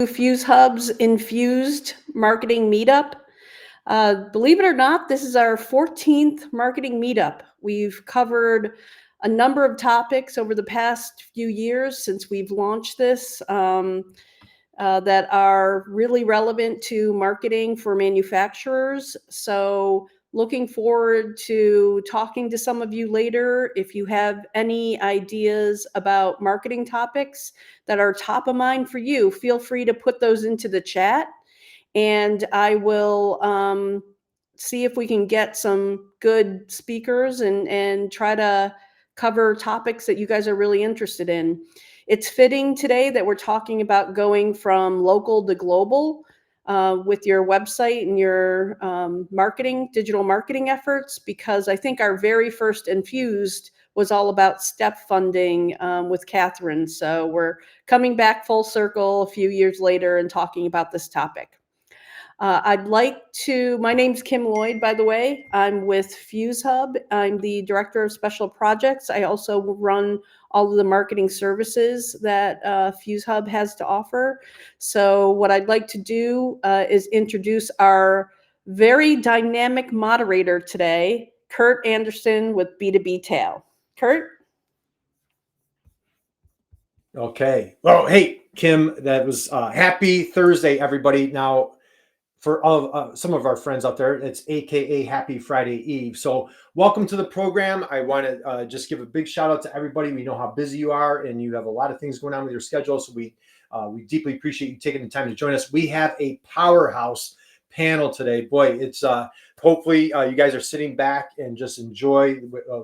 Fuse Hub's Infused Marketing Meetup. Believe it or not, this is our 14th marketing meetup. We've covered a number of topics over the past few years since we've launched this that are really relevant to marketing for manufacturers. So, looking forward to talking to some of you later. If you have any ideas about marketing topics that are top of mind for you, feel free to put those into the chat, and I will see if we can get some good speakers and try to cover topics that you guys are really interested in. It's fitting today that we're talking about going from local to global with your website and your digital marketing efforts, because I think our very first Infused was all about step funding with Catherine. So we're coming back full circle a few years later and talking about this topic. My name's Kim Lloyd, by the way. I'm with Fuse Hub. I'm the Director of Special Projects. I also run all of the marketing services that Fuse Hub has to offer. So what I'd like to do is introduce our very dynamic moderator today, Kurt Anderson with B2B Tail. Kurt? Okay. Well, hey, Kim, that was happy Thursday, everybody. Now, for all some of our friends out there, it's AKA Happy Friday Eve. So welcome to the program. I want to just give a big shout out to everybody. We know how busy you are and you have a lot of things going on with your schedule. So we deeply appreciate you taking the time to join us. We have a powerhouse panel today. Boy, it's hopefully you guys are sitting back and just enjoy.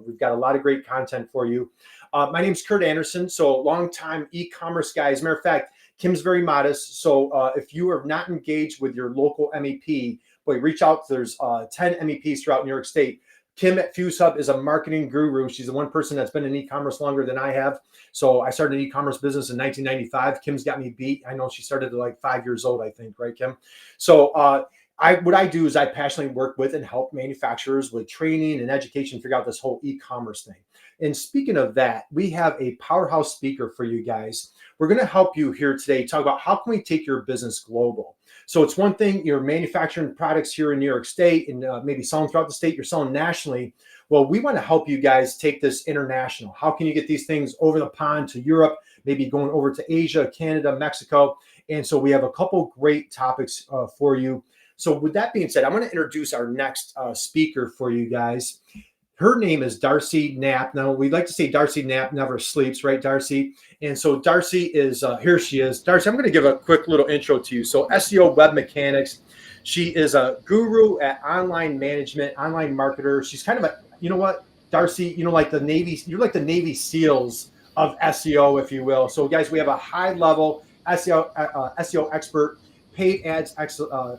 We've got a lot of great content for you. My name's Kurt Anderson. So longtime e-commerce guy. As a matter of fact, Kim's very modest. So if you are not engaged with your local MEP, boy, reach out. There's 10 MEPs throughout New York State. Kim at Fuse Hub is a marketing guru. She's the one person that's been in e-commerce longer than I have. So I started an e-commerce business in 1995. Kim's got me beat. I know she started at like 5 years old, I think, right, Kim? So what I do is I passionately work with and help manufacturers with training and education figure out this whole e-commerce thing. And speaking of that, we have a powerhouse speaker for you guys. We're going to help you here today talk about how can we take your business global. So it's one thing you're manufacturing products here in New York State and maybe selling throughout the state, you're selling nationally. Well, we want to help you guys take this international. How can you get these things over the pond to Europe, maybe going over to Asia, Canada, Mexico? And so we have a couple great topics for you. So with that being said, I'm going to introduce our next speaker for you guys. Her name is Darcy Knapp. Now, we like to say Darcy Knapp never sleeps, right, Darcy? And so Darcy is, here she is. Darcy, I'm going to give a quick little intro to you. So SEO web mechanics. She is a guru at online management, online marketer. She's kind of a, you know what, Darcy, you know, like the Navy, you're like the Navy SEALs of SEO, if you will. So guys, we have a high level SEO expert, paid ads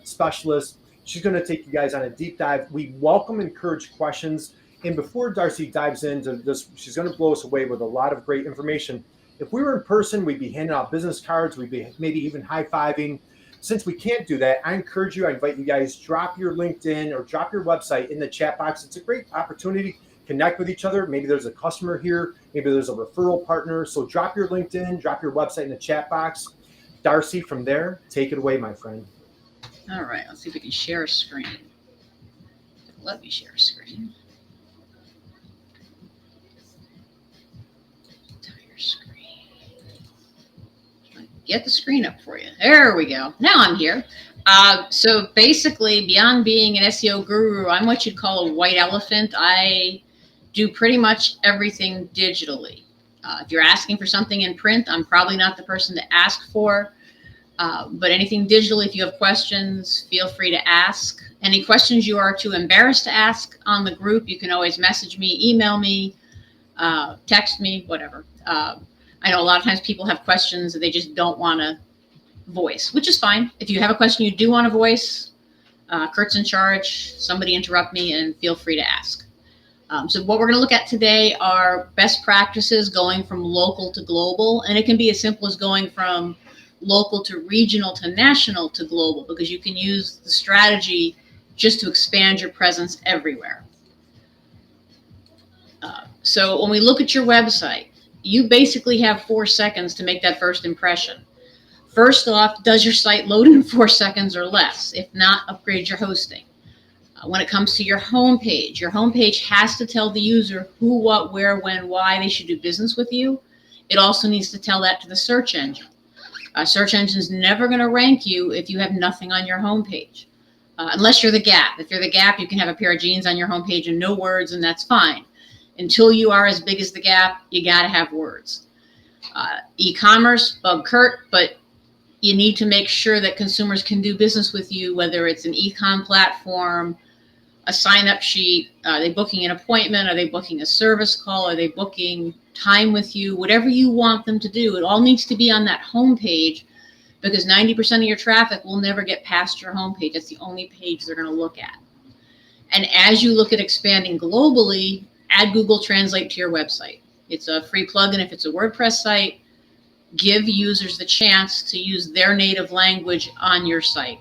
specialist. She's going to take you guys on a deep dive. We welcome, encourage questions. And before Darcy dives into this, she's going to blow us away with a lot of great information. If we were in person, we'd be handing out business cards. We'd be maybe even high-fiving. Since we can't do that, I encourage you, I invite you guys, drop your LinkedIn or drop your website in the chat box. It's a great opportunity to connect with each other. Maybe there's a customer here. Maybe there's a referral partner. So drop your LinkedIn, drop your website in the chat box. Darcy, from there, take it away, my friend. All right, let's see if we can share a screen. Let me share a screen. Get the screen up for you. There we go. Now I'm here. So basically, beyond being an SEO guru, I'm what you'd call a white elephant. I do pretty much everything digitally. If you're asking for something in print, I'm probably not the person to ask for. But anything digitally, if you have questions, feel free to ask. Any questions you are too embarrassed to ask on the group, you can always message me, email me, text me, whatever. I know a lot of times people have questions that they just don't want to voice, which is fine. If you have a question you do want to voice, Kurt's in charge. Somebody interrupt me and feel free to ask. So what we're going to look at today are best practices going from local to global. And it can be as simple as going from local to regional to national to global, because you can use the strategy just to expand your presence everywhere. So when we look at your website, you basically have 4 seconds to make that first impression. First off, does your site load in 4 seconds or less? If not, upgrade your hosting. When it comes to your homepage has to tell the user who, what, where, when, why they should do business with you. It also needs to tell that to the search engine. Search engine is never going to rank you if you have nothing on your homepage, unless you're the Gap. If you're the Gap, you can have a pair of jeans on your homepage and no words, and that's fine. Until you are as big as the Gap, you got to have words. E-commerce, bug Kurt, but you need to make sure that consumers can do business with you, whether it's an e-com platform, a sign-up sheet, are they booking an appointment, are they booking a service call, are they booking time with you, whatever you want them to do. It all needs to be on that homepage, because 90% of your traffic will never get past your homepage. That's the only page they're going to look at. And as you look at expanding globally, add Google Translate to your website. It's a free plugin if it's a WordPress site. Give users the chance to use their native language on your site.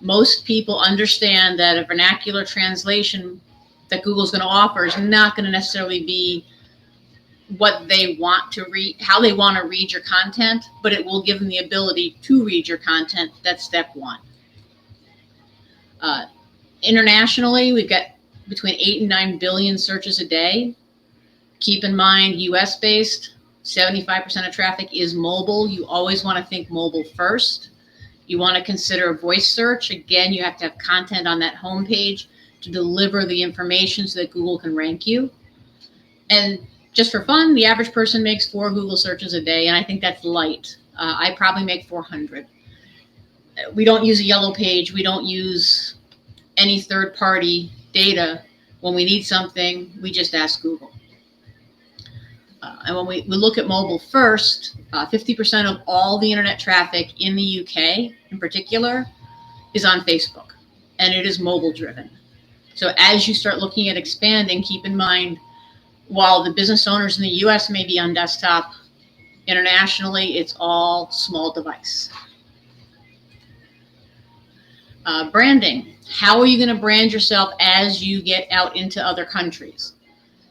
Most people understand that a vernacular translation that Google's going to offer is not going to necessarily be what they want to read, how they want to read your content, but it will give them the ability to read your content. That's step one. Internationally, we've got between 8 and 9 billion searches a day. Keep in mind, US based, 75% of traffic is mobile. You always want to think mobile first. You want to consider voice search. Again, you have to have content on that homepage to deliver the information so that Google can rank you. And just for fun, the average person makes 4 Google searches a day, and I think that's light. I probably make 400. We don't use a yellow page. We don't use any third-party data. When we need something, we just ask Google. And when we look at mobile first, 50% of all the internet traffic in the UK in particular is on Facebook, and it is mobile driven. So as you start looking at expanding, keep in mind, while the business owners in the US may be on desktop, internationally, it's all small device. Branding. How are you going to brand yourself as you get out into other countries?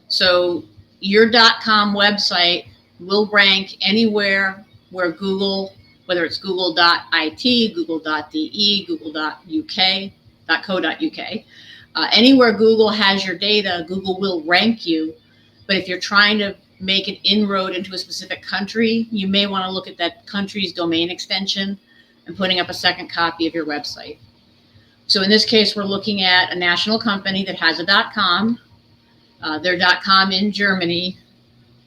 So your .com website will rank anywhere where Google, whether it's google.it, google.de, google.uk, .co.uk, anywhere Google has your data, Google will rank you. But if you're trying to make an inroad into a specific country, you may want to look at that country's domain extension and putting up a second copy of your website. So in this case, we're looking at a national company that has a .com. Their .com in Germany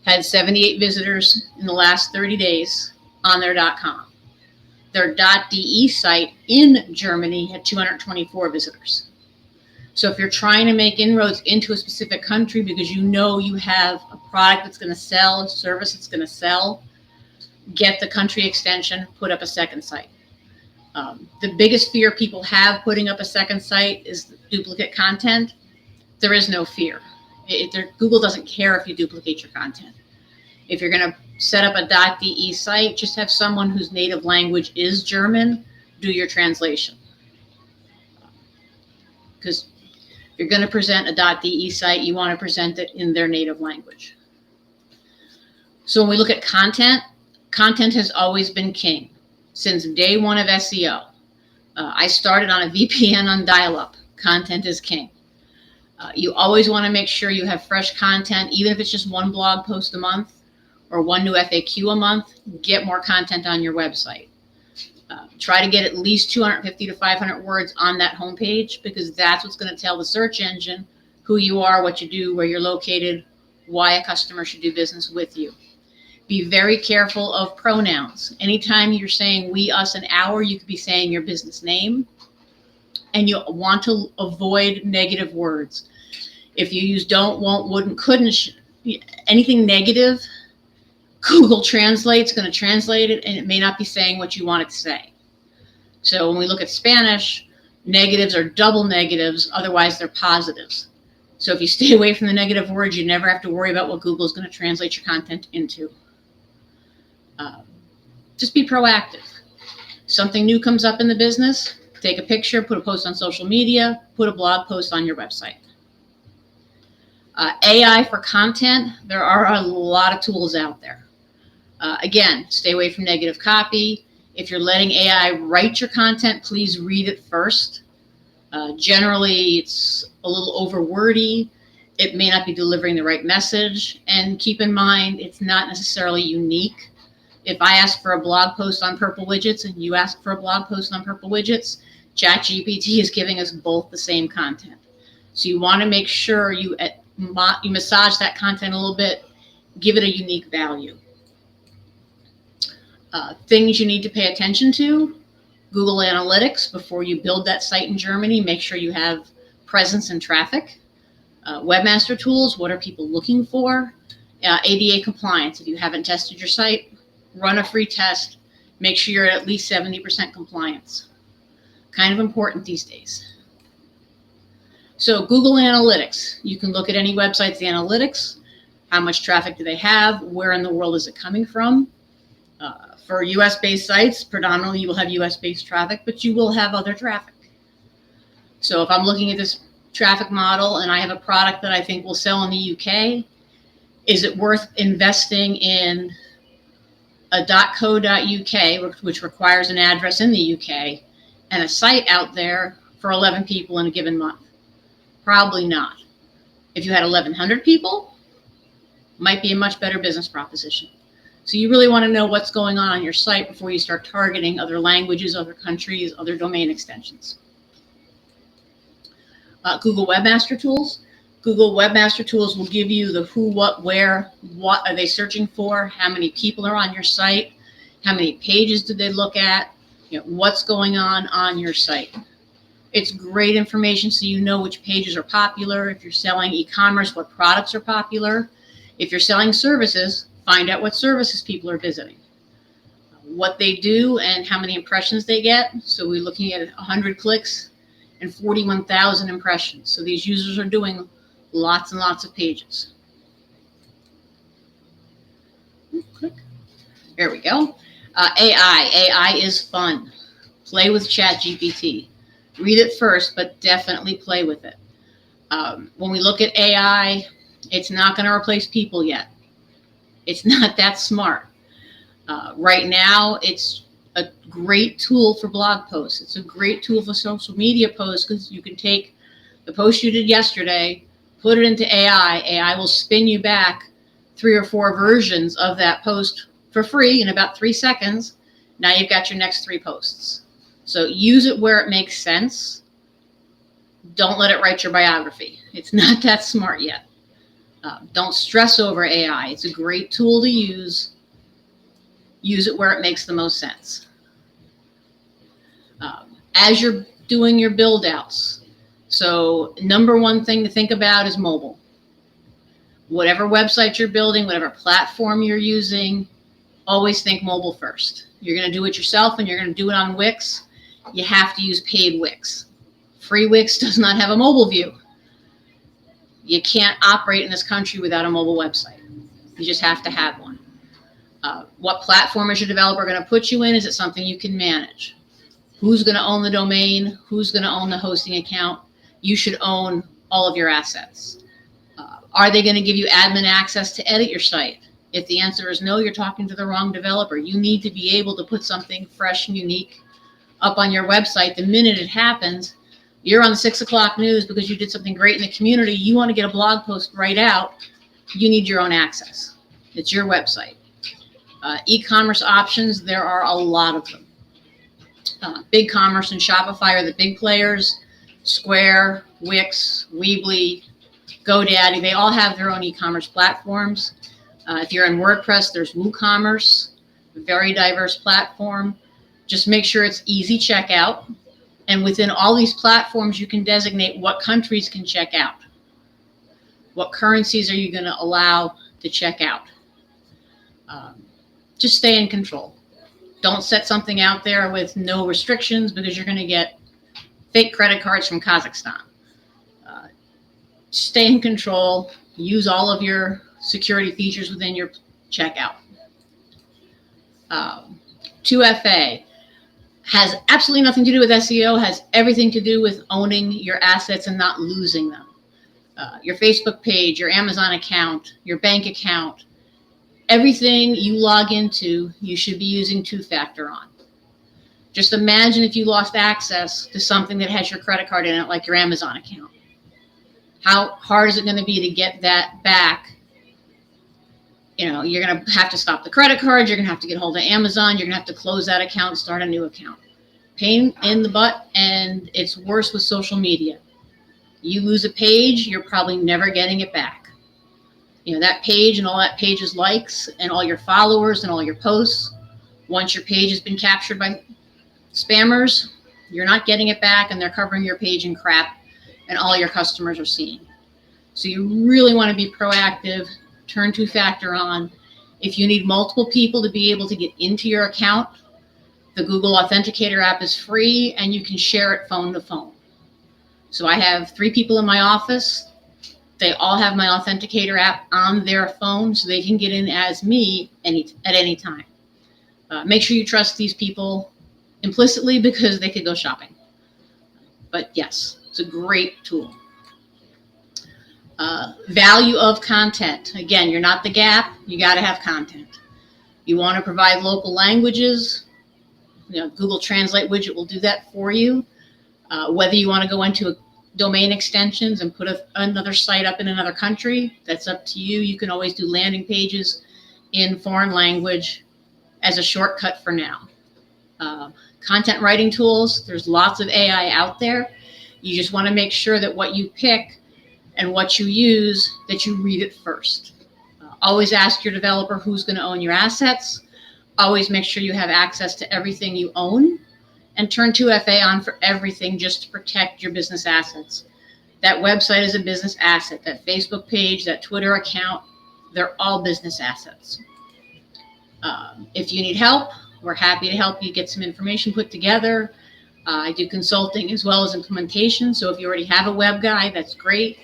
had 78 visitors in the last 30 days on their .com. Their .de site in Germany had 224 visitors. So if you're trying to make inroads into a specific country because you know you have a product that's going to sell, a service that's going to sell, get the country extension, put up a second site. The biggest fear people have putting up a second site is duplicate content. There is no fear. Google doesn't care if you duplicate your content. If you're going to set up a .de site, just have someone whose native language is German do your translation. Because if you're going to present a .de site, you want to present it in their native language. So when we look at content, content has always been king since day one of SEO. I started on a VPN on dial-up. Content is king. You always want to make sure you have fresh content, even if it's just one blog post a month or one new FAQ a month. Get more content on your website. Try to get at least 250 to 500 words on that homepage, because that's what's going to tell the search engine who you are, what you do, where you're located, why a customer should do business with you. Be very careful of pronouns. Anytime you're saying we, us, and our, you could be saying your business name. And you want to avoid negative words. If you use don't, won't, wouldn't, couldn't, anything negative, Google Translate's going to translate it, and it may not be saying what you want it to say. So when we look at Spanish, negatives are double negatives, otherwise they're positives. So if you stay away from the negative words, you never have to worry about what Google's going to translate your content into. Just be proactive. Something new comes up in the business, take a picture, put a post on social media, put a blog post on your website. AI for content, there are a lot of tools out there. Again, stay away from negative copy. If you're letting AI write your content, please read it first. Generally, it's a little over wordy. It may not be delivering the right message. And keep in mind, it's not necessarily unique. If I ask for a blog post on purple widgets and you ask for a blog post on purple widgets, ChatGPT is giving us both the same content. So you want to make sure you massage that content a little bit, give it a unique value. Things you need to pay attention to: Google Analytics. Before you build that site in Germany, make sure you have presence and traffic. Webmaster Tools, what are people looking for? ADA compliance. If you haven't tested your site, run a free test. Make sure you're at least 70% compliance. Kind of important these days. So Google Analytics, you can look at any website's analytics. How much traffic do they have? Where in the world is it coming from? For US-based sites, predominantly you will have US-based traffic, but you will have other traffic. So if I'm looking at this traffic model and I have a product that I think will sell in the UK, is it worth investing in a .co.uk, which requires an address in the UK, and a site out there for 11 people in a given month? Probably not. If you had 1,100 people, might be a much better business proposition. So you really want to know what's going on your site before you start targeting other languages, other countries, other domain extensions. Google Webmaster Tools. Google Webmaster Tools will give you the who, what, where, what are they searching for, how many people are on your site, how many pages did they look at, what's going on your site. It's great information so you know which pages are popular. If you're selling e-commerce, what products are popular. If you're selling services, find out what services people are visiting, what they do, and how many impressions they get. So we're looking at 100 clicks and 41,000 impressions. So these users are doing lots and lots of pages. Click. There we go. AI. AI is fun. Play with ChatGPT. Read it first, but definitely play with it. When we look at AI, it's not going to replace people yet. It's not that smart. Right now, it's a great tool for blog posts. It's a great tool for social media posts because you can take the post you did yesterday, put it into AI. AI will spin you back 3 or 4 versions of that post for free in about 3 seconds. Now you've got your next 3 posts. So use it where it makes sense. Don't let it write your biography. It's not that smart yet. Don't stress over AI. It's a great tool to use. Use it where it makes the most sense. As you're doing your build outs, so number one thing to think about is mobile. Whatever website you're building, whatever platform you're using, always think mobile first. You're going to do it yourself and you're going to do it on Wix. You have to use paid Wix. Free Wix does not have a mobile view. You can't operate in this country without a mobile website. You just have to have one. What platform is your developer going to put you in? Is it something you can manage? Who's going to own the domain? Who's going to own the hosting account? You should own all of your assets. Are they going to give you admin access to edit your site? If the answer is no, you're talking to the wrong developer. You need to be able to put something fresh and unique up on your website the minute it happens. You're on the 6 o'clock news because you did something great in the community. You want to get a blog post right out. You need your own access. It's your website. E-commerce options, there are a lot of them. BigCommerce and Shopify are the big players. Square, Wix, Weebly, GoDaddy, they all have their own e-commerce platforms. If you're in WordPress, there's WooCommerce, a very diverse platform. Just make sure it's easy checkout. And within all these platforms, you can designate what countries can check out. What currencies are you going to allow to check out? Just stay in control. Don't set something out there with no restrictions because you're going to get fake credit cards from Kazakhstan. Stay in control. Use all of your security features within your checkout. 2FA has absolutely nothing to do with SEO, has everything to do with owning your assets and not losing them. Your Facebook page, your Amazon account, your bank account, everything you log into, you should be using 2-factor on. Just imagine if you lost access to something that has your credit card in it, like your Amazon account. How hard is it going to be to get that back? You're going to have to stop the credit card. You're going to have to get hold of Amazon. You're going to have to close that account, start a new account. Pain in the butt, and it's worse with social media. You lose a page, you're probably never getting it back. That page and all that page's likes and all your followers and all your posts, once your page has been captured by spammers, you're not getting it back, and they're covering your page in crap, and all your customers are seeing. So you really want to be proactive, turn two-factor on. If you need multiple people to be able to get into your account, the Google Authenticator app is free, and you can share it phone to phone. So I have 3 people in my office. They all have my Authenticator app on their phone, so they can get in as me at any time. Make sure you trust these people implicitly, because they could go shopping. But yes, it's a great tool. Value of content. Again, you're not the Gap. You got to have content. You want to provide local languages. Google Translate widget will do that for you. Whether you want to go into domain extensions and put another site up in another country, that's up to you. You can always do landing pages in foreign language as a shortcut for now. Content writing tools, there's lots of AI out there. You just want to make sure that what you pick and what you use, that you read it first. Always ask your developer who's going to own your assets. Always make sure you have access to everything you own, and turn 2FA on for everything, just to protect your business assets. That website is a business asset. That Facebook page, that Twitter account, they're all business assets. If you need help, we're happy to help you get some information put together. I do consulting as well as implementation. So if you already have a web guy, that's great.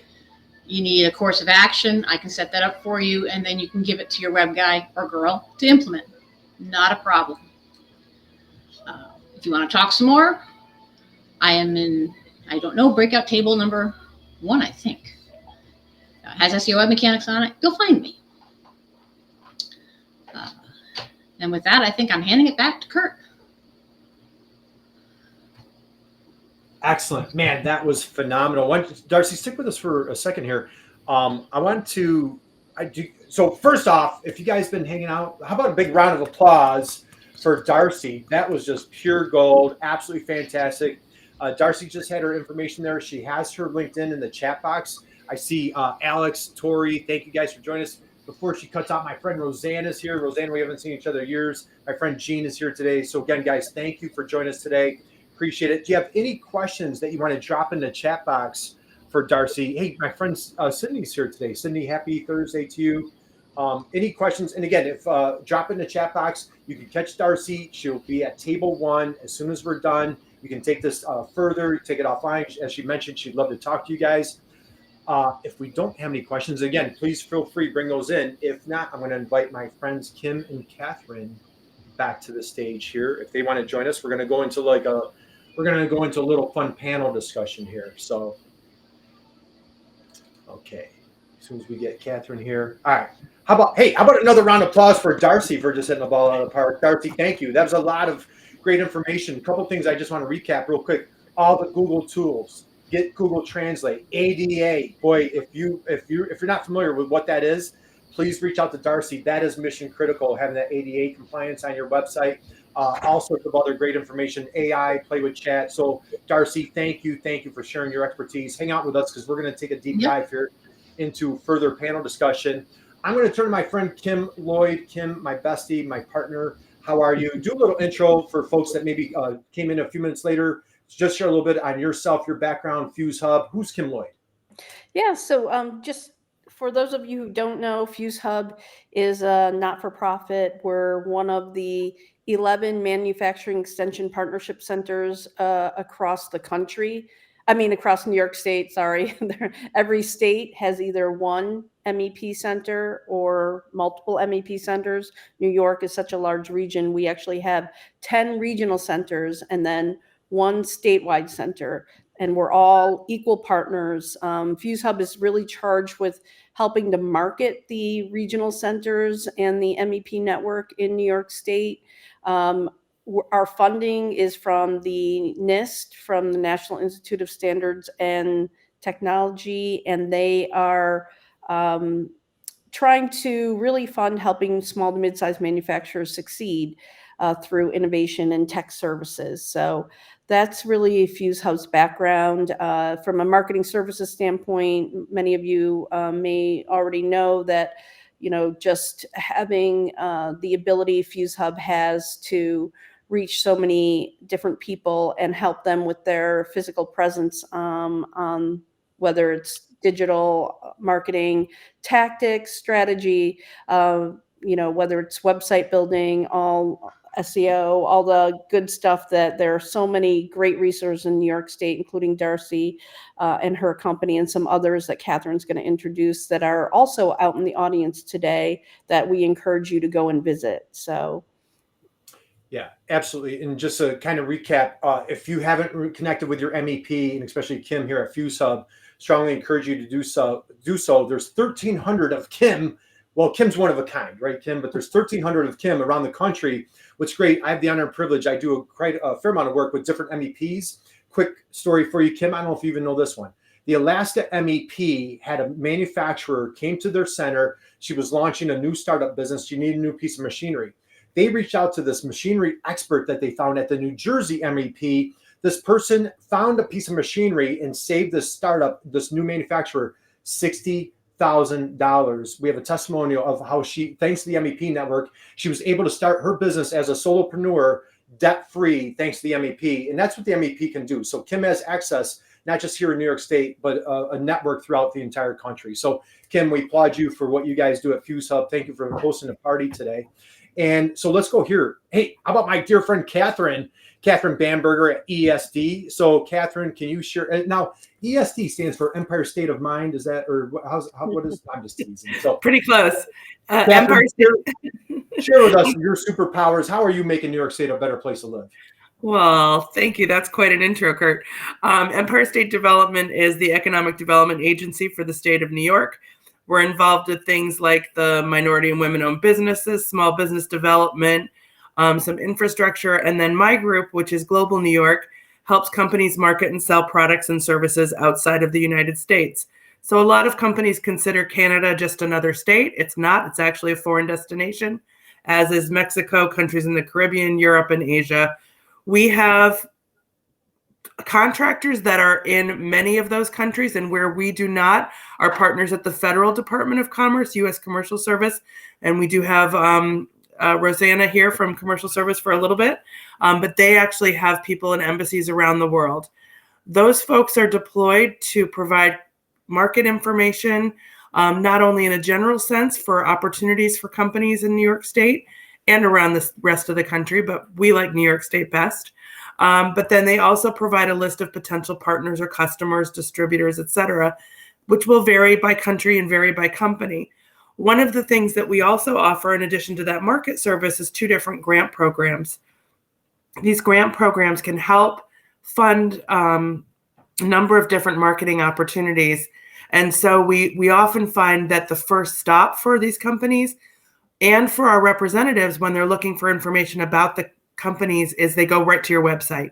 You need a course of action, I can set that up for you, and then you can give it to your web guy or girl to implement. Not a problem. If you want to talk some more, I am in, I don't know, breakout table number 1, I think. Has SEO web mechanics on it. You'll find me. And with that, I think I'm handing it back to Kurt. Excellent, man. That was phenomenal. Darcy, stick with us for a second here. So first off, if you guys been hanging out, how about a big round of applause for Darcy? That was just pure gold. Absolutely fantastic. Darcy just had her information there. She has her LinkedIn in the chat box. I see Alex, Tori. Thank you guys for joining us. Before she cuts out, my friend Roseanne is here. Roseanne, we haven't seen each other in years. My friend Jean is here today. So again, guys, thank you for joining us today. Appreciate it. Do you have any questions that you want to drop in the chat box for Darcy? Hey, my friend Sydney's here today. Sydney, happy Thursday to you. Any questions? And again, if drop in the chat box, you can catch Darcy. She'll be at table 1 as soon as we're done. You can take this further, take it offline. As she mentioned, she'd love to talk to you guys. If we don't have any questions, again, please feel free to bring those in. If not, I'm going to invite my friends Kim and Catherine back to the stage here. If they want to join us, we're going to go into a little fun panel discussion here. So, okay, as soon as we get Catherine here. All right. How about another round of applause for Darcy for just hitting the ball out of the park? Darcy, thank you. That was a lot of great information. A couple of things I just want to recap real quick. All the Google tools. Get Google Translate, ADA. Boy, if you're not familiar with what that is, please reach out to Darcy. That is mission critical, having that ADA compliance on your website. All sorts of other great information, AI, play with chat. So Darcy, thank you for sharing your expertise. Hang out with us because we're going to take a deep dive here into further panel discussion. I'm going to turn to my friend Kim Lloyd. Kim, my bestie, my partner. How are you? Do a little intro for folks that maybe came in a few minutes later. Just share a little bit on yourself, your background, Fuse Hub. Who's Kim Lloyd? Yeah, so just for those of you who don't know, Fuse Hub is a not-for-profit. We're one of the 11 manufacturing extension partnership centers across the country. I mean, across New York State, sorry. Every state has either one MEP center or multiple MEP centers. New York is such a large region. We actually have 10 regional centers and then one statewide center, and we're all equal partners. Fuse Hub is really charged with helping to market the regional centers and the MEP network in New York State. our funding is from the NIST, from the National Institute of Standards and Technology, and they are trying to really fund helping small to mid-sized manufacturers succeed through innovation and tech services. So that's really Fuse Hub's background. From a marketing services standpoint, many of you may already know that, just having the ability Fuse Hub has to reach so many different people and help them with their physical presence on whether it's digital marketing, tactics, strategy, whether it's website building, all SEO, all the good stuff that there are so many great resources in New York State, including Darcy and her company and some others that Catherine's going to introduce that are also out in the audience today that we encourage you to go and visit. So. Yeah, absolutely. And just to kind of recap, if you haven't connected with your MEP, and especially Kim here at Fuse Hub, strongly encourage you to do so. There's 1,300 of Kim. Well, Kim's one of a kind, right, Kim? But there's 1,300 of Kim around the country. What's great, I have the honor and privilege. I do quite a fair amount of work with different MEPs. Quick story for you, Kim. I don't know if you even know this one. The Alaska MEP had a manufacturer came to their center. She was launching a new startup business. She needed a new piece of machinery. They reached out to this machinery expert that they found at the New Jersey MEP. This person found a piece of machinery and saved this startup, this new manufacturer, $60,000. We have a testimonial of how she, thanks to the MEP network, she was able to start her business as a solopreneur, debt-free, thanks to the MEP. And that's what the MEP can do. So Kim has access, not just here in New York State, but a network throughout the entire country. So Kim, we applaud you for what you guys do at Fuse Hub. Thank you for hosting a party today. And so let's go here. Hey, how about my dear friend, Catherine Bamberger at ESD. So Catherine, can you share? Now, ESD stands for Empire State of Mind. Is that, or what is, I'm just teasing. So pretty close. Empire State. Share with us your superpowers. How are you making New York State a better place to live? Well, thank you. That's quite an intro, Kurt. Empire State Development is the economic development agency for the state of New York. We're involved with things like the minority and women-owned businesses, small business development, some infrastructure, and then my group, which is Global New York, helps companies market and sell products and services outside of the United States. So a lot of companies consider Canada just another state. It's not. It's actually a foreign destination, as is Mexico, countries in the Caribbean, Europe, and Asia. We have contractors that are in many of those countries, and where we do not, are partners at the Federal Department of Commerce, U.S. Commercial Service, and we do have Rosanna here from Commercial Service for a little bit, but they actually have people in embassies around the world. Those folks are deployed to provide market information, not only in a general sense for opportunities for companies in New York State and around the rest of the country, but we like New York State best. But then they also provide a list of potential partners or customers, distributors, et cetera, which will vary by country and vary by company. One of the things that we also offer in addition to that market service is 2 different grant programs. These grant programs can help fund a number of different marketing opportunities. And so we often find that the first stop for these companies and for our representatives when they're looking for information about the companies is they go right to your website.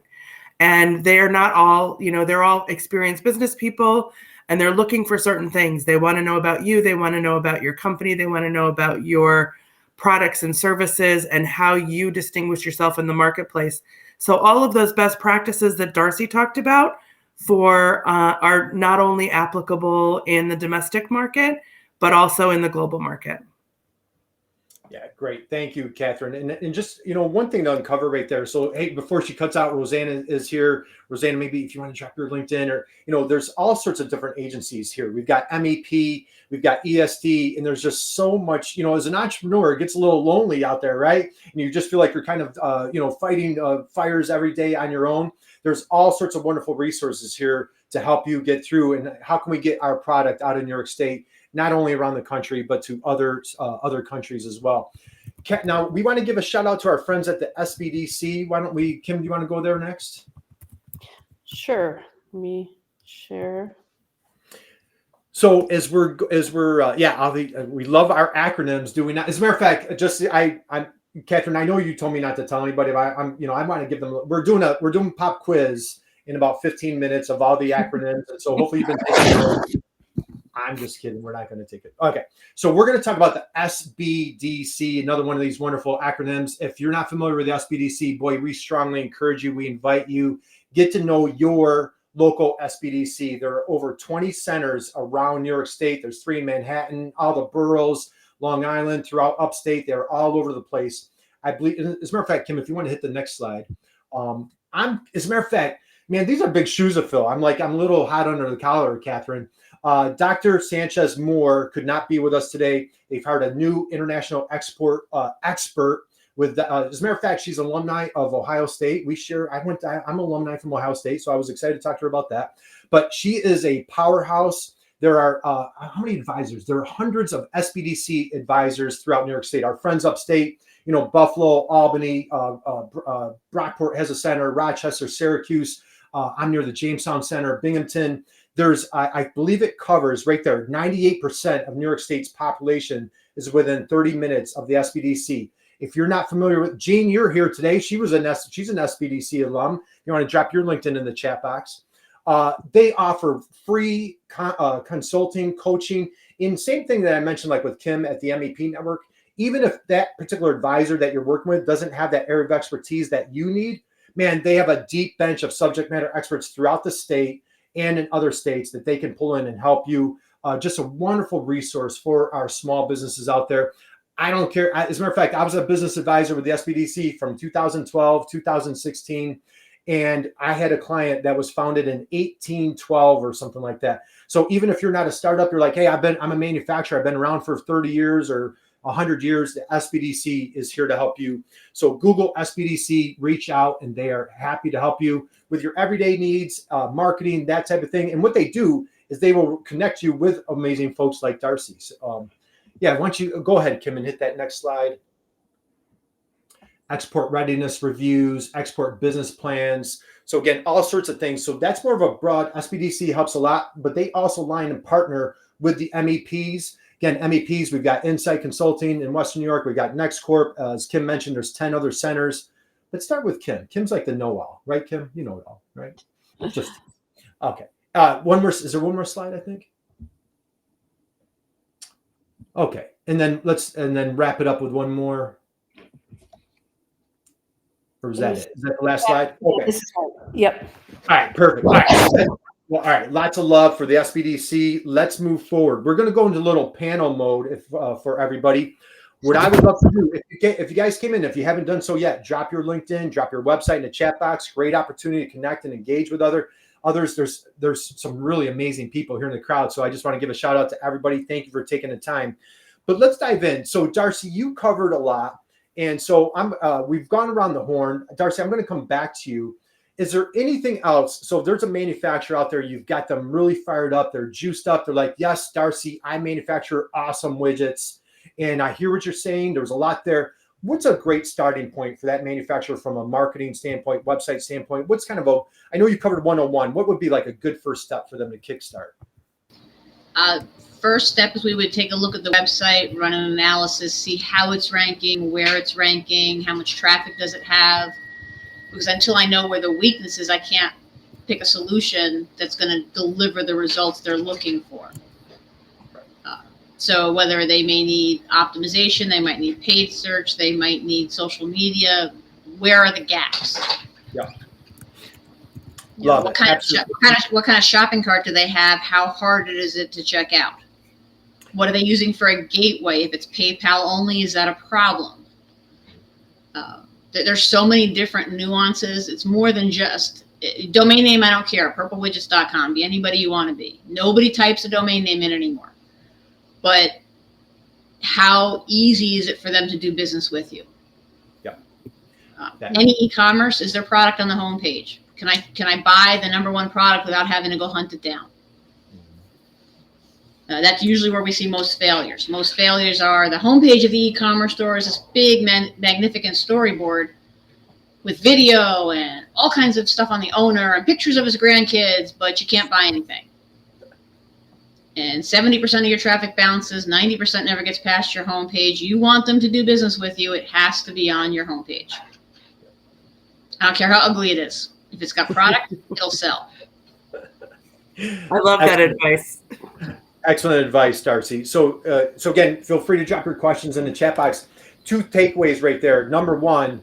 And they're not all, they're all experienced business people, and they're looking for certain things. They want to know about you. They want to know about your company. They want to know about your products and services and how you distinguish yourself in the marketplace. So all of those best practices that Darcy talked about are not only applicable in the domestic market, but also in the global market. Yeah, great. Thank you, Catherine. And just, one thing to uncover right there. So, hey, before she cuts out, Rosanna is here. Rosanna, maybe if you want to drop your LinkedIn or, there's all sorts of different agencies here. We've got MEP, we've got ESD, and there's just so much, as an entrepreneur, it gets a little lonely out there, right? And you just feel like you're kind of, fighting fires every day on your own. There's all sorts of wonderful resources here to help you get through. And how can we get our product out of New York State, not only around the country, but to other countries as well. Now, we want to give a shout out to our friends at the SBDC. Why don't we, Kim, do you want to go there next? Sure. Let me share. So we love our acronyms, do we not? As a matter of fact, Catherine, I know you told me not to tell anybody, but I want to give them. We're doing pop quiz in about 15 minutes of all the acronyms, and so hopefully you've been taking notes. I'm just kidding. We're not going to take it. Okay. So we're going to talk about the SBDC, another one of these wonderful acronyms. If you're not familiar with the SBDC, boy, we strongly encourage you. We invite you, get to know your local SBDC. There are over 20 centers around New York State. There's 3 in Manhattan, all the boroughs, Long Island, throughout upstate. They're all over the place. I believe, as a matter of fact, Kim, if you want to hit the next slide. As a matter of fact, man, these are big shoes to fill. I'm a little hot under the collar, Catherine. Dr. Sanchez Moore could not be with us today. They've hired a new international export expert with, as a matter of fact, she's an alumni of Ohio State. I'm alumni from Ohio State, so I was excited to talk to her about that. But she is a powerhouse. There are, how many advisors? There are hundreds of SBDC advisors throughout New York State. Our friends upstate, Buffalo, Albany, Brockport has a center, Rochester, Syracuse. I'm near the Jamestown Center, Binghamton. There's, I believe it covers right there, 98% of New York State's population is within 30 minutes of the SBDC. If you're not familiar with Jean, you're here today. She's an SBDC alum. You want to drop your LinkedIn in the chat box. They offer free consulting, coaching, in same thing that I mentioned, like with Kim at the MEP network. Even if that particular advisor that you're working with doesn't have that area of expertise that you need, man, they have a deep bench of subject matter experts throughout the state and in other states that they can pull in and help you. Just a wonderful resource for our small businesses out there. I don't care. As a matter of fact, I was a business advisor with the SBDC from 2012, 2016. And I had a client that was founded in 1812 or something like that. So even if you're not a startup, you're like, hey, I'm a manufacturer. I've been around for 30 years or 100 years. The SBDC is here to help you. So Google SBDC, reach out, and they are happy to help you with your everyday needs, marketing, that type of thing. And what they do is they will connect you with amazing folks like Darcy. So, why don't you go ahead, Kim, and hit that next slide. Export readiness reviews, export business plans. So again, all sorts of things. So that's more of a broad, SBDC helps a lot, but they also line and partner with the MEPs. Again, MEPs, we've got Insight Consulting in Western New York. We've got NextCorp. As Kim mentioned, there's 10 other centers. Let's start with Kim. Kim's like the know-all, right, Kim? You know it all, right? Just, okay. One more, is there one more slide, I think? Okay. And then wrap it up with one more. Or is that it? Is that the last slide? Okay. Yep. All right, perfect. All right. Well, all right, lots of love for the SBDC. Let's move forward. We're going to go into a little panel mode for everybody. What I would love to do, if you guys came in, if you haven't done so yet, drop your LinkedIn, drop your website in the chat box. Great opportunity to connect and engage with others. There's some really amazing people here in the crowd. So I just want to give a shout out to everybody. Thank you for taking the time. But let's dive in. So Darcy, you covered a lot. And so we've gone around the horn. Darcy, I'm going to come back to you. Is there anything else? So if there's a manufacturer out there, you've got them really fired up. They're juiced up. They're like, yes, Darcy, I manufacture awesome widgets. And I hear what you're saying. There was a lot there. What's a great starting point for that manufacturer from a marketing standpoint, website standpoint? What's kind of I know you covered 101. What would be like a good first step for them to kickstart? First step is we would take a look at the website, run an analysis, see how it's ranking, where it's ranking, how much traffic does it have. Because until I know where the weakness is, I can't pick a solution that's going to deliver the results they're looking for. So whether they may need optimization, they might need paid search, they might need social media, where are the gaps? Yeah. What kind of shopping cart do they have? How hard is it to check out? What are they using for a gateway? If it's PayPal only, is that a problem? There's so many different nuances. It's more than just domain name. I don't care. Purplewidgets.com. Be anybody you want to be. Nobody types a domain name in anymore. But how easy is it for them to do business with you? Yeah. Any e-commerce, is their product on the homepage? Can I buy the number one product without having to go hunt it down? That's usually where we see most failures. Most failures are the homepage of the e-commerce store is this big, magnificent storyboard with video and all kinds of stuff on the owner and pictures of his grandkids, but you can't buy anything. and 70% of your traffic bounces, 90% never gets past your homepage, you want them to do business with you, it has to be on your homepage. I don't care how ugly it is. If it's got product, it'll sell. I love that advice. Excellent advice, Darcy. So again, feel free to drop your questions in the chat box. 2 takeaways right there. Number 1,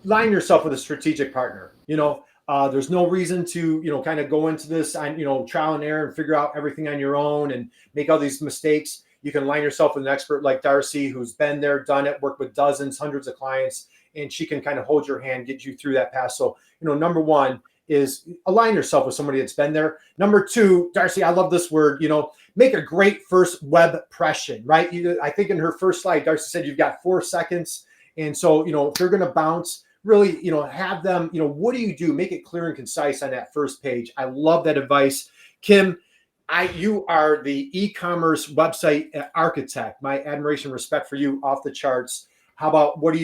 line yourself with a strategic partner. There's no reason to, kind of go into this on, trial and error and figure out everything on your own and make all these mistakes. You can line yourself with an expert like Darcy, who's been there, done it, worked with dozens, hundreds of clients, and she can kind of hold your hand, get you through that path. So, number 1 is align yourself with somebody that's been there. Number 2, Darcy, I love this word, make a great first web impression, right? I think in her first slide, Darcy said you've got 4 seconds. And so, if they're going to bounce, really, have them, what do you do? Make it clear and concise on that first page. I love that advice. Kim, you are the e-commerce website architect. My admiration and respect for you off the charts. How about what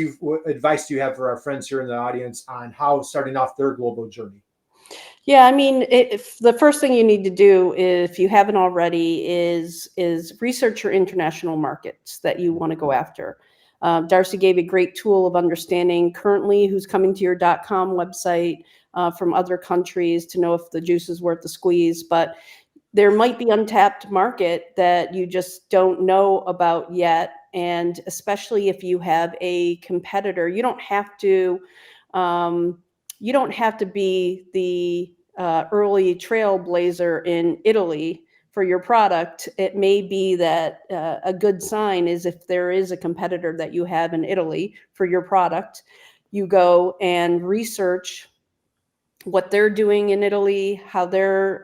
advice do you have for our friends here in the audience on how starting off their global journey? Yeah, I mean, if the first thing you need to do, if you haven't already, is research your international markets that you want to go after. Darcy gave a great tool of understanding currently who's coming to your .com website from other countries to know if the juice is worth the squeeze. But there might be untapped market that you just don't know about yet. And especially if you have a competitor, you don't have to be the early trailblazer in Italy for your product. It may be that a good sign is if there is a competitor that you have in Italy for your product, you go and research what they're doing in Italy, how they're,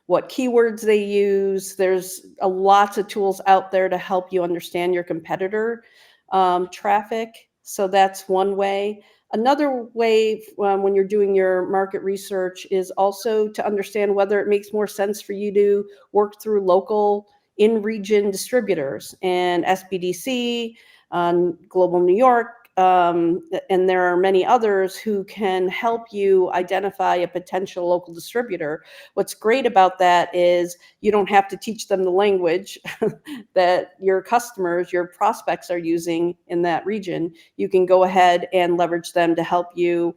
what keywords they use. There's lots of tools out there to help you understand your competitor traffic. So that's one way. Another way when you're doing your market research is also to understand whether it makes more sense for you to work through local in-region distributors and SBDC, Global New York, and there are many others who can help you identify a potential local distributor. What's great about that is you don't have to teach them the language that your customers, your prospects are using in that region. You can go ahead and leverage them to help you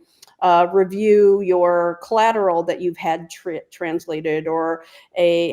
review your collateral that you've had translated, or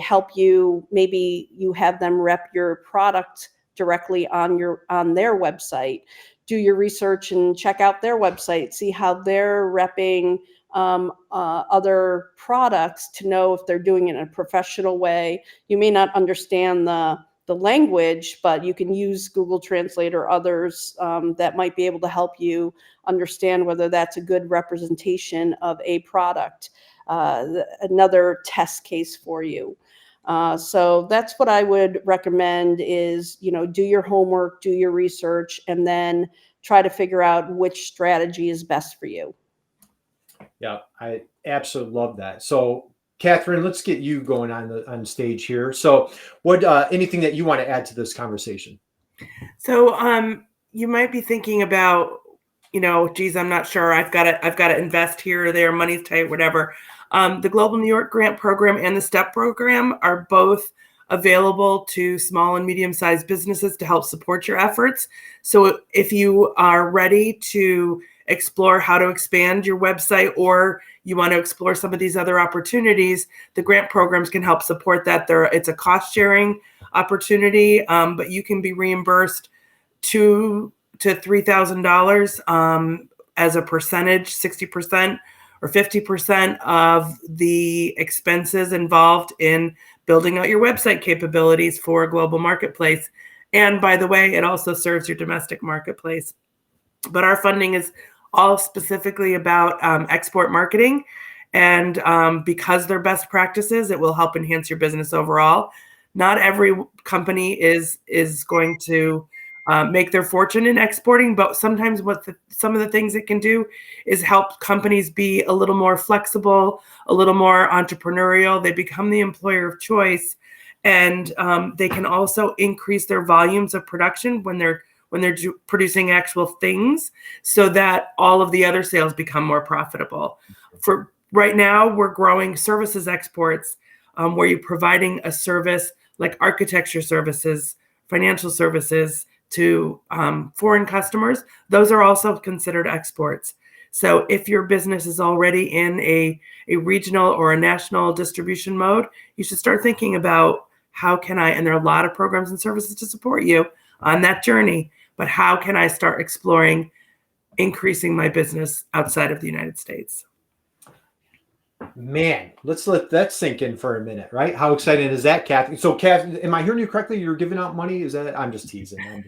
help you, maybe you have them rep your product directly on their website. Do your research and check out their website, see how they're repping other products to know if they're doing it in a professional way. You may not understand the language, but you can use Google Translate or others that might be able to help you understand whether that's a good representation of a product, another test case for you. So that's what I would recommend is, do your homework, do your research, and then try to figure out which strategy is best for you. Yeah, I absolutely love that. So Catherine, let's get you going on stage here. So what, anything that you want to add to this conversation? So you might be thinking about, geez, I'm not sure. I've got to invest here or there. Money's tight, whatever. The Global New York Grant Program and the STEP program are both available to small and medium-sized businesses to help support your efforts. So if you are ready to explore how to expand your website, or you want to explore some of these other opportunities, the grant programs can help support that. It's a cost-sharing opportunity, but you can be reimbursed $2,000 to $3,000 as a percentage, 60% or 50% of the expenses involved in building out your website capabilities for a global marketplace. And by the way, it also serves your domestic marketplace. But our funding is all specifically about export marketing. And because they're best practices, it will help enhance your business overall. Not every company is going to make their fortune in exporting, but sometimes some of the things it can do is help companies be a little more flexible, a little more entrepreneurial. They become the employer of choice, and they can also increase their volumes of production when they're producing actual things, so that all of the other sales become more profitable. For right now, we're growing services exports where you're providing a service like architecture services, financial services to foreign customers, those are also considered exports. So if your business is already in a regional or a national distribution mode, you should start thinking about how can I, and there are a lot of programs and services to support you on that journey, but how can I start exploring increasing my business outside of the United States? Man, let's let that sink in for a minute, right? How exciting is that, Kathy? So, Kathy, am I hearing you correctly? You're giving out money? Is that? I'm just teasing.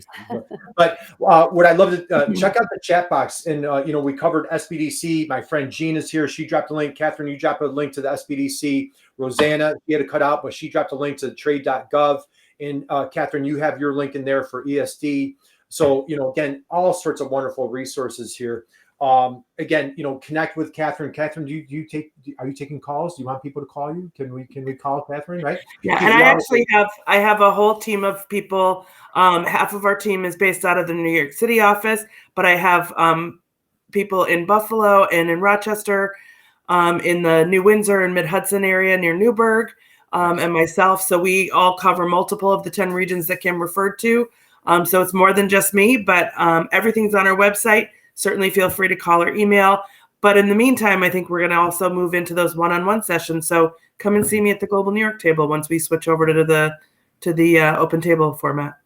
But what I'd love to check out the chat box, and we covered SBDC. My friend Jean is here. She dropped a link. Catherine, you dropped a link to the SBDC. Rosanna, she had to cut out, but she dropped a link to trade.gov. And Catherine, you have your link in there for ESD. So, again, all sorts of wonderful resources here. Again, connect with Catherine. Catherine, are you taking calls? Do you want people to call you? Can we call Catherine, right? Yeah, and I actually have a whole team of people. Half of our team is based out of the New York City office, but I have people in Buffalo and in Rochester, in the New Windsor and Mid-Hudson area near Newburgh, and myself. So we all cover multiple of the 10 regions that Kim referred to. So it's more than just me, but everything's on our website. Certainly feel free to call or email. But in the meantime, I think we're going to also move into those one-on-one sessions. So come and see me at the Global New York table once we switch over to the open table format.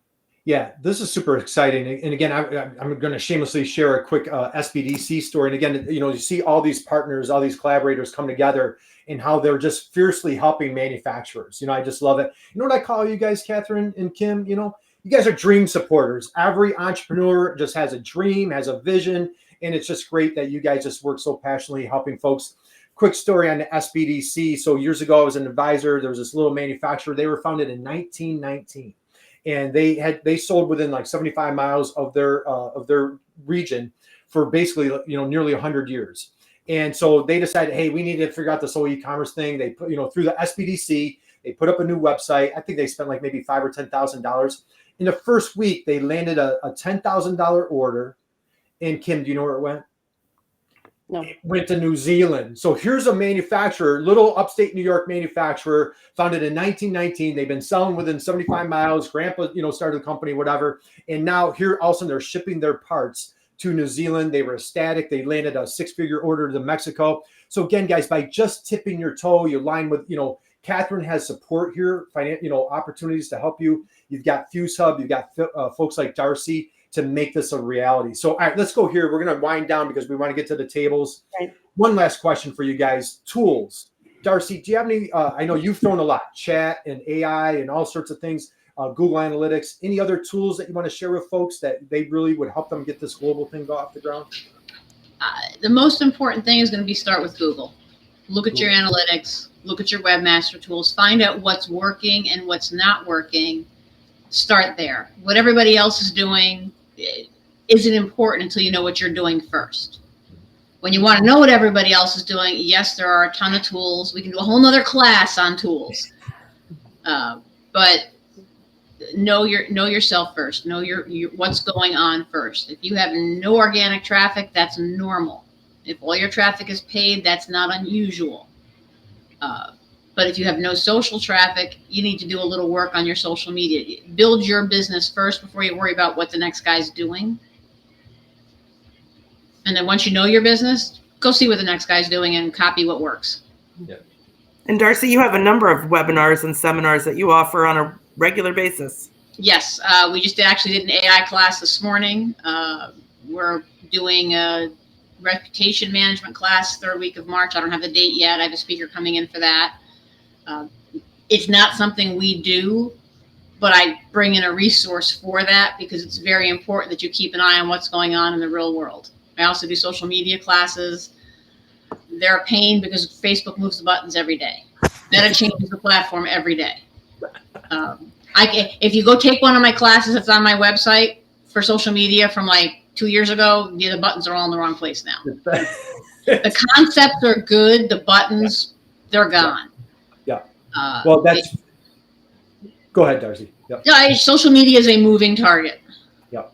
Yeah, this is super exciting. And again, I'm going to shamelessly share a quick SBDC story. And again, you see all these partners, all these collaborators come together and how they're just fiercely helping manufacturers. I just love it. You know what I call you guys, Catherine and Kim? You guys are dream supporters. Every entrepreneur just has a dream, has a vision, and it's just great that you guys just work so passionately helping folks. Quick story on the SBDC. So years ago, I was an advisor. There was this little manufacturer. They were founded in 1919, and they sold within like 75 miles of their region for basically nearly 100 years. And so they decided, hey, we need to figure out this whole e-commerce thing. They put through the SBDC, they put up a new website. I think they spent like maybe $5,000 or $10,000. In the first week, they landed a $10,000 order. And Kim, do you know where it went? No. It went to New Zealand. So here's a manufacturer, little upstate New York manufacturer, founded in 1919. They've been selling within 75 miles. Grandpa, started the company, whatever. And now here, all of a sudden, they're shipping their parts to New Zealand. They were ecstatic. They landed a 6-figure order to Mexico. So again, guys, by just tipping your toe, you align with, Catherine has support here, opportunities to help you. You've got Fuse Hub, you've got folks like Darcy to make this a reality. So, all right, let's go here. We're going to wind down because we want to get to the tables. Right. One last question for you guys. Tools. Darcy, do you have any, I know you've thrown a lot, chat and AI and all sorts of things, Google Analytics. Any other tools that you want to share with folks that they really would help them get this global thing off the ground? The most important thing is going to be start with Google. Look at your analytics, look at your webmaster tools, find out what's working and what's not working. Start there. What everybody else is doing isn't important until you know what you're doing first. When you want to know what everybody else is doing, yes, there are a ton of tools. We can do a whole nother class on tools. But know yourself first. Know your what's going on first. If you have no organic traffic, that's normal. If all your traffic is paid, that's not unusual. But if you have no social traffic, you need to do a little work on your social media. Build your business first before you worry about what the next guy's doing. And then once you know your business, go see what the next guy's doing and copy what works. Yeah. And Darcy, you have a number of webinars and seminars that you offer on a regular basis. Yes, we just actually did an AI class this morning. We're doing a reputation management class 3rd week of March. I don't have the date yet. I have a speaker coming in for that. It's not something we do, but I bring in a resource for that because it's very important that you keep an eye on what's going on in the real world. I also do social media classes. They're a pain because Facebook moves the buttons every day. Meta changes the platform every day. If you go take one of my classes that's on my website for social media from like 2 years ago, the buttons are all in the wrong place now. The concepts are good. The buttons, they're gone. Yeah. Well, go ahead, Darcy. Yep. Social media is a moving target. Yep.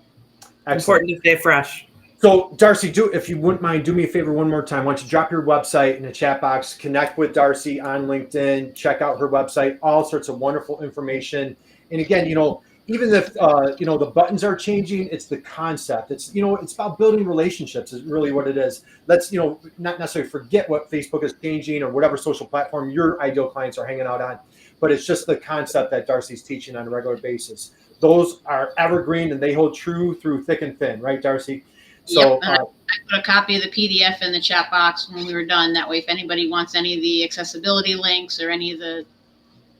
Important to stay fresh. So Darcy, if you wouldn't mind, do me a favor one more time. Why don't you drop your website in the chat box, connect with Darcy on LinkedIn, check out her website, all sorts of wonderful information. And again, even if the buttons are changing, it's the concept. It's it's about building relationships is really what it is. Let's not necessarily forget what Facebook is changing or whatever social platform your ideal clients are hanging out on, but it's just the concept that Darcy's teaching on a regular basis. Those are evergreen and they hold true through thick and thin, right, Darcy? So, yep, and I put a copy of the PDF in the chat box when we were done. That way, if anybody wants any of the accessibility links or any of the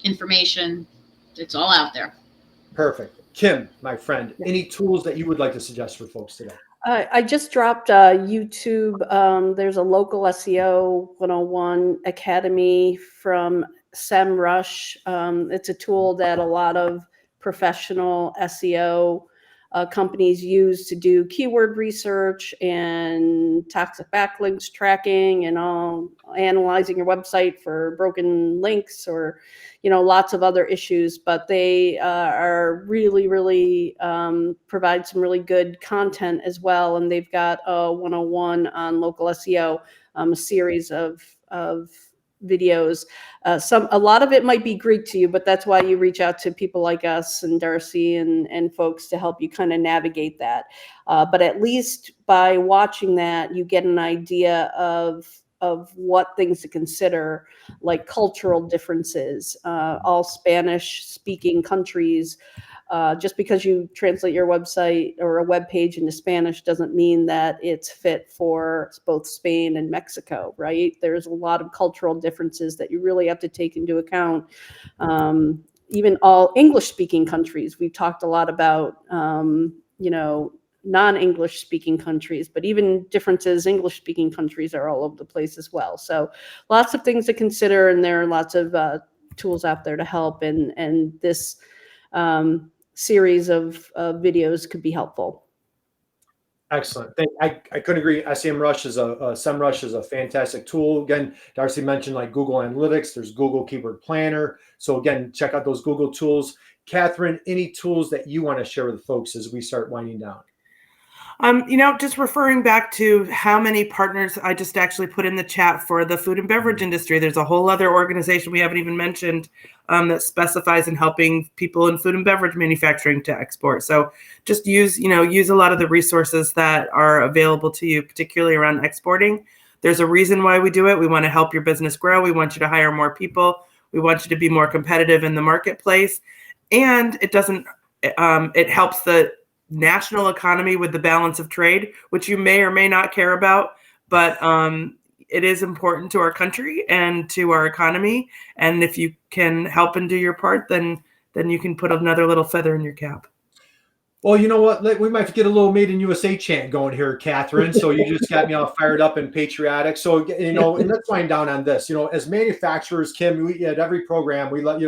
information, it's all out there. Perfect. Kim, my friend, any tools that you would like to suggest for folks today? I just dropped YouTube. There's a local SEO 101 Academy from SEMrush. It's a tool that a lot of professional SEO companies use to do keyword research and toxic backlinks tracking and all, analyzing your website for broken links or lots of other issues. But they are really provide some really good content as well, and they've got a 101 on local SEO, a series of videos. A lot of it might be Greek to you, but that's why you reach out to people like us and Darcy and folks to help you kind of navigate that. But at least by watching that, you get an idea of what things to consider, like cultural differences. All Spanish speaking countries, just because you translate your website or a web page into Spanish doesn't mean that it's fit for both Spain and Mexico, right? There's a lot of cultural differences that you really have to take into account. Even all English speaking countries, we've talked a lot about, non-English speaking countries, but even differences, English speaking countries are all over the place as well. So lots of things to consider, and there are lots of tools out there to help, and this series of videos could be helpful. Excellent. I couldn't agree. SEMrush is a fantastic tool. Again, Darcy mentioned like Google Analytics. There's Google Keyword Planner. So again, check out those Google tools. Catherine, any tools that you want to share with folks as we start winding down? Just referring back to how many partners I just actually put in the chat for the food and beverage industry. There's a whole other organization we haven't even mentioned that specifies in helping people in food and beverage manufacturing to export. So just use a lot of the resources that are available to you, particularly around exporting. There's a reason why we do it. We want to help your business grow. We want you to hire more people. We want you to be more competitive in the marketplace. And it helps the national economy with the balance of trade, which you may or may not care about, but it is important to our country and to our economy. And if you can help and do your part, then you can put another little feather in your cap. Well, you know what? We might get a little Made in USA chant going here, Catherine. So you just got me all fired up and patriotic. So, and let's wind down on this. As manufacturers, Kim, we at every program, we let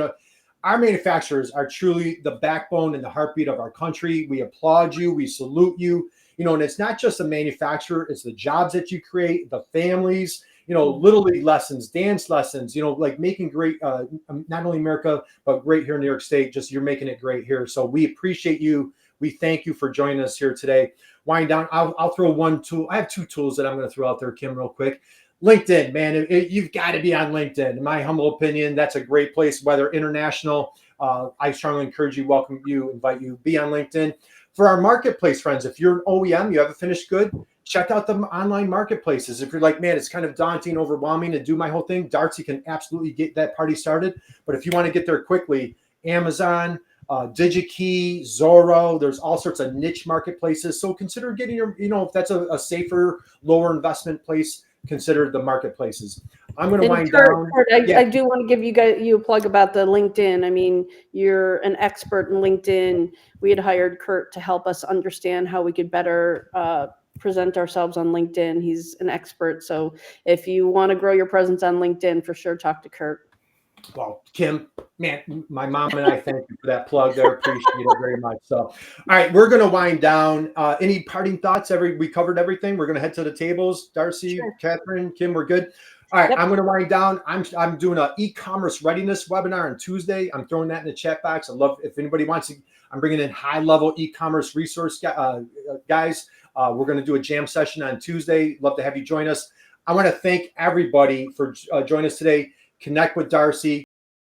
our manufacturers are truly the backbone and the heartbeat of our country. We applaud you. We salute you. And it's not just the manufacturer. It's the jobs that you create, the families, Little League lessons, dance lessons, like making great, not only America, but great here in New York State. Just you're making it great here. So we appreciate you. We thank you for joining us here today. Wind down. I'll throw one tool. I have two tools that I'm going to throw out there, Kim, real quick. LinkedIn, man, you've got to be on LinkedIn. In my humble opinion, that's a great place, whether international. I strongly encourage you, invite you, be on LinkedIn. For our marketplace friends, if you're an OEM, you have a finished good, check out the online marketplaces. If you're like, man, it's kind of daunting, overwhelming to do my whole thing, Darcy can absolutely get that party started. But if you want to get there quickly, Amazon, DigiKey, Zorro, there's all sorts of niche marketplaces. So consider getting your, if that's a safer, lower investment place, consider the marketplaces. I'm going to wind down. Kurt, I do want to give you a plug about the LinkedIn. I mean, you're an expert in LinkedIn. We had hired Kurt to help us understand how we could better present ourselves on LinkedIn. He's an expert. So if you want to grow your presence on LinkedIn, for sure, talk to Kurt. Well, Kim, man, my mom and I thank you for that plug there. Appreciate it very much. So, all right, we're going to wind down. Any parting thoughts? We covered everything. We're going to head to the tables. Darcy, Sure. Catherine, Kim, we're good. All right, Yep. I'm going to wind down. I'm doing an e-commerce readiness webinar on Tuesday. I'm throwing that in the chat box. I love if anybody wants to. I'm bringing in high-level e-commerce resource guys. We're going to do a jam session on Tuesday. Love to have you join us. I want to thank everybody for joining us today. Connect with Darcy.